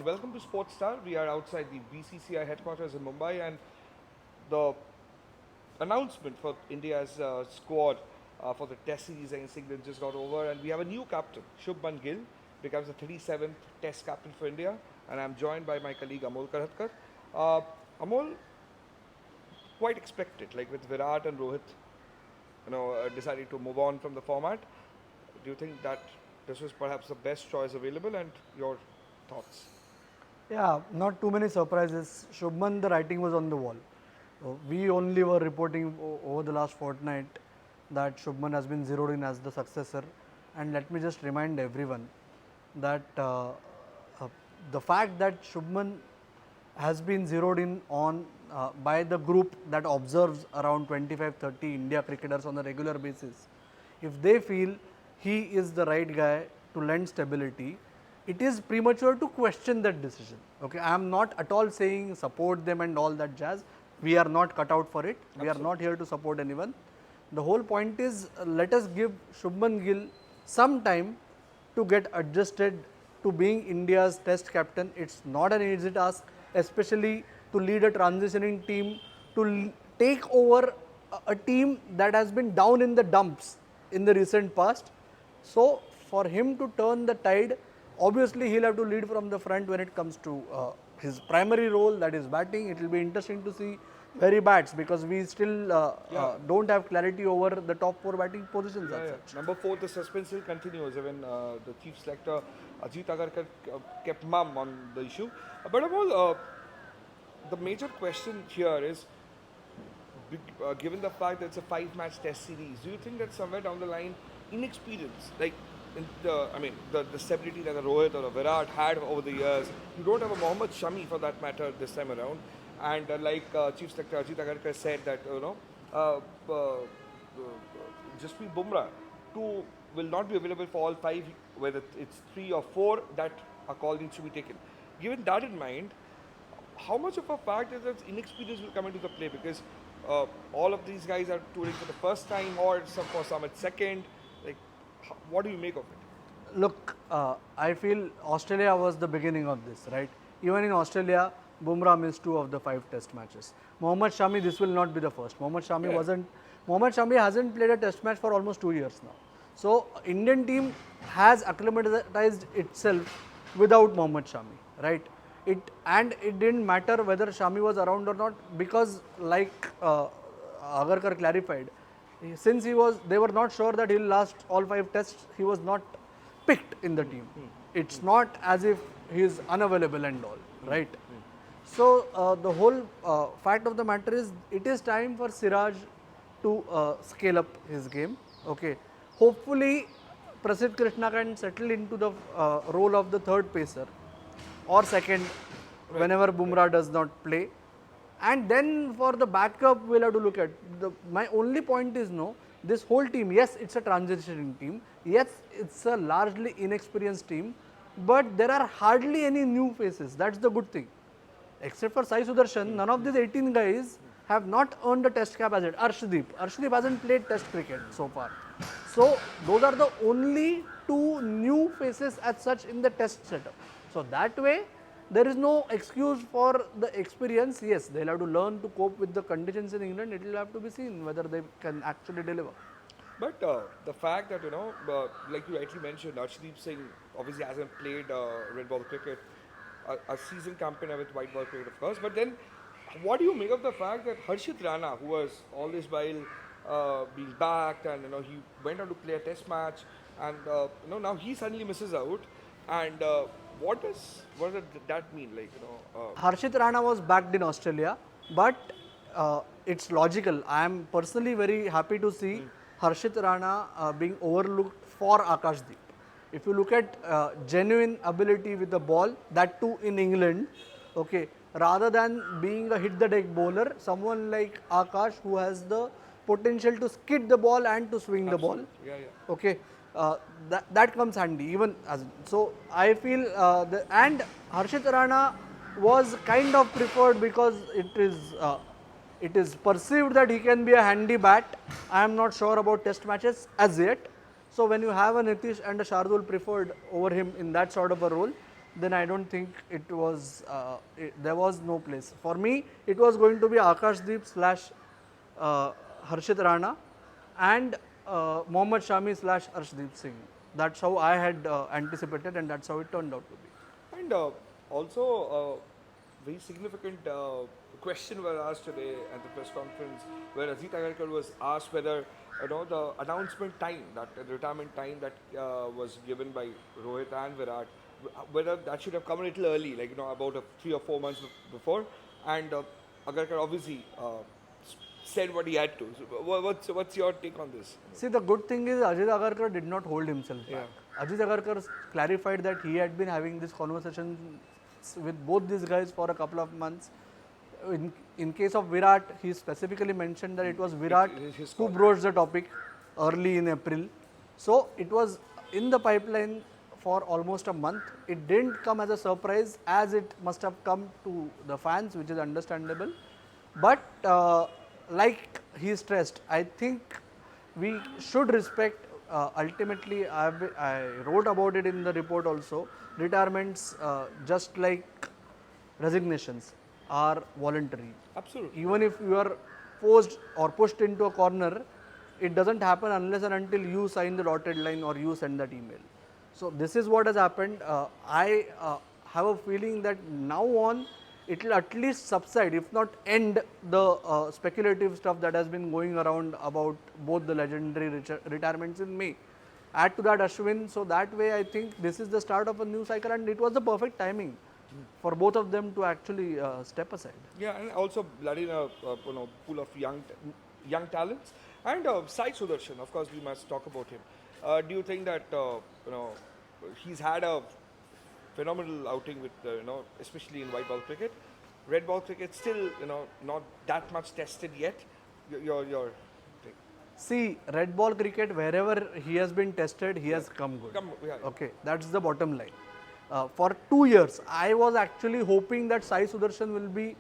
welcome to Sportstar. We are outside the BCCI headquarters in Mumbai, and the announcement for India's squad for the Test series against England just got over, and we have a new captain. Shubman Gill becomes the 37th Test captain for India, and I'm joined by my colleague Amol Karatkar. Amol, quite expected, like with Virat and Rohit, deciding to move on from the format. Do you think that this was perhaps the best choice available, and your thoughts? Yeah, not too many surprises. Shubman, the writing was on the wall. We only were reporting over the last fortnight that Shubman has been zeroed in as the successor. And let me just remind everyone that the fact that Shubman has been zeroed in on by the group that observes around 25-30 India cricketers on a regular basis. If they feel he is the right guy to lend stability, it is premature to question that decision. Okay, I am not at all saying support them and all that jazz. We are not cut out for it. We are not here to support anyone. The whole point is let us give Shubman Gill some time to get adjusted to being India's Test captain. It's not an easy task, especially to lead a transitioning team, to take over a team that has been down in the dumps in the recent past. So, for him to turn the tide, obviously he'll have to lead from the front when it comes to his primary role, that is batting. It will be interesting to see where he bats, because we still don't have clarity over the top 4 batting positions. Number 4, the suspense still continues. Even the chief selector Ajit Agarkar kept mum on the issue. But Amol, the major question here is, given the fact that it's a 5-match Test series, do you think that somewhere down the line, inexperience, like the stability that a Rohit or a Virat had over the years, you don't have a Mohammad Shami for that matter this time around, and like Chief Selector Ajit Agarkar said that Jasprit Bumrah will not be available for all 5, whether it's 3 or 4 that a call needs to be taken. Given that in mind, how much of a fact is that inexperience will come into the play, because all of these guys are touring for the first time, or for some at second. Like, what do you make of it? Look, I feel Australia was the beginning of this, right? Even in Australia, Bumrah missed 2 of the 5 Test matches. Mohammad Shami, this will not be the first. Mohammad Shami hasn't played a Test match for almost 2 years now. So, Indian team has acclimatized itself without Mohammad Shami, right? It didn't matter whether Shami was around or not, because like Agarkar clarified, since they were not sure that he'll last all 5 tests, he was not picked in the team. It's not as if he is unavailable and all, right? So the whole fact of the matter is, it is time for Siraj to scale up his game. Okay, hopefully Prasidh Krishna can settle into the role of the 3rd pacer or 2nd whenever Bumrah does not play. And then for the backup, we'll have to look at. My only point is, this whole team, yes, it's a transitioning team. Yes, it's a largely inexperienced team. But there are hardly any new faces. That's the good thing. Except for Sai Sudarshan, none of these 18 guys have not earned a Test cap as yet. Arshdeep hasn't played Test cricket so far. So, those are the only 2 new faces as such in the Test setup. So, that way, there is no excuse for the experience. Yes, they'll have to learn to cope with the conditions in England. It will have to be seen whether they can actually deliver. But the fact that, like you rightly mentioned, Arshdeep Singh obviously hasn't played red ball cricket, a seasoned campaigner with white ball cricket, of course. But then, what do you make of the fact that Harshit Rana, who was all this while being backed, and he went on to play a Test match, and now he suddenly misses out, and what does that mean? Like, Harshit Rana was backed in Australia, but it's logical. I am personally very happy to see Harshit Rana being overlooked for Akashdeep. If you look at genuine ability with the ball, that too in England, okay, rather than being a hit the deck bowler, someone like Akash, who has the potential to skid the ball and to swing the ball, okay, that comes handy. Even so, I feel and Harshit Rana was kind of preferred because it is perceived that he can be a handy bat. I am not sure about Test matches as yet. So when you have a Nitish and a Shardul preferred over him in that sort of a role, then I don't think there was no place. For me, it was going to be Akashdeep slash Harshit Rana and Mohammad Shami slash Arshdeep Singh. That's how I had anticipated, and that's how it turned out to be. And also, very significant question was asked today at the press conference, where Ajit Agarkar was asked whether the announcement time, that the retirement time that was given by Rohit and Virat, whether that should have come a little early, like about 3 or 4 months before. And Agarkar obviously said what he had to. So what's your take on this? See, the good thing is Ajit Agarkar did not hold himself back. Ajit Agarkar clarified that he had been having this conversation with both these guys for a couple of months. In case of Virat, he specifically mentioned that it was Virat who broached the topic early in April. So it was in the pipeline for almost a month. It didn't come as a surprise, as it must have come to the fans, which is understandable. But like he stressed, I think we should respect. Ultimately, I wrote about it in the report also. Retirements, just like resignations, are voluntary. Absolutely. Even if you are forced or pushed into a corner, it doesn't happen unless and until you sign the dotted line or you send that email. So this is what has happened. I have a feeling that now on, it will at least subside, if not end, the speculative stuff that has been going around about both the legendary retirements in May. Add to that Ashwin, so that way I think this is the start of a new cycle, and it was the perfect timing for both of them to actually step aside. Yeah, and also blood in a pool of young talents. And Sai Sudarshan, of course, we must talk about him. Do you think that he's had a phenomenal outing with especially in white ball cricket? Red ball cricket still not that much tested yet. Your thing. See, red ball cricket, wherever he has been tested, he has come good. Okay, that's the bottom line. For 2 years, I was actually hoping that Sai Sudarshan will be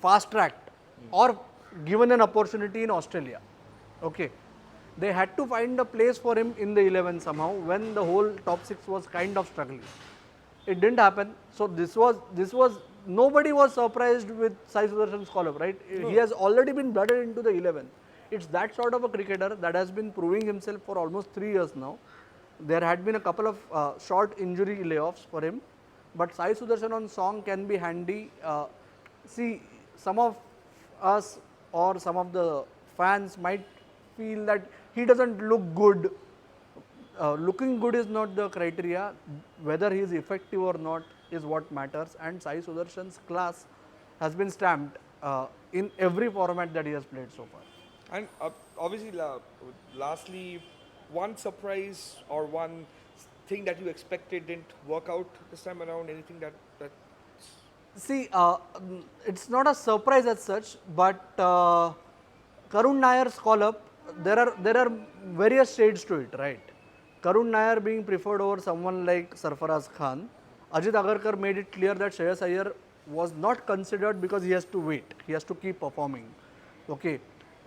fast tracked or given an opportunity in Australia. Okay, they had to find a place for him in the 11 somehow when the whole top 6 was kind of struggling. It didn't happen. So this was nobody was surprised with Sai Sudarshan's call up, right? No. He has already been blooded into the 11. It's that sort of a cricketer that has been proving himself for almost 3 years now. There had been a couple of short injury layoffs for him, but Sai Sudarshan on song can be handy. See, some of us or some of the fans might feel that he doesn't look good. Looking good is not the criteria. Whether he is effective or not is what matters, and Sai Sudarshan's class has been stamped in every format that he has played so far. And obviously, lastly, one surprise or one thing that you expected didn't work out this time around? Anything that See, it's not a surprise as such, but Karun Nair's call up, there are various shades to it, right? Karun Nair being preferred over someone like Sarfaraz Khan. Ajit Agarkar made it clear that Shreyas Iyer was not considered because he has to wait, he has to keep performing. Okay.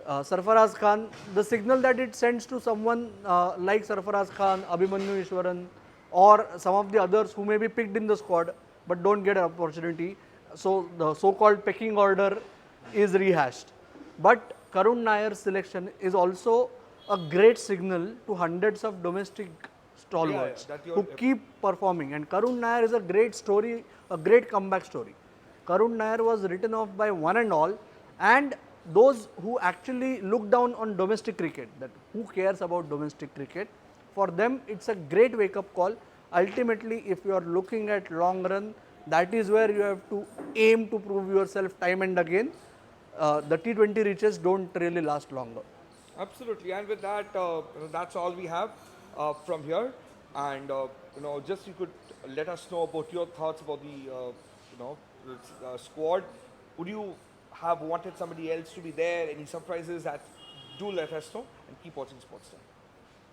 Sarfaraz Khan, the signal that it sends to someone like Sarfaraz Khan, Abhimanyu Ishwaran, or some of the others who may be picked in the squad but don't get an opportunity. So the so-called pecking order is rehashed. But Karun Nair's selection is also a great signal to hundreds of domestic stalwarts who keep performing. And Karun Nair is a great story, a great comeback story. Karun Nair was written off by one and all, and those who actually look down on domestic cricket, that who cares about domestic cricket, for them it's a great wake-up call. Ultimately, if you are looking at long run, that is where you have to aim to prove yourself time and again. The T20 reaches don't really last longer. Absolutely, and with that, that's all we have from here. And just you could let us know about your thoughts about the squad. Would you have wanted somebody else to be there? Any surprises? That do let us know, and keep watching Sportstar.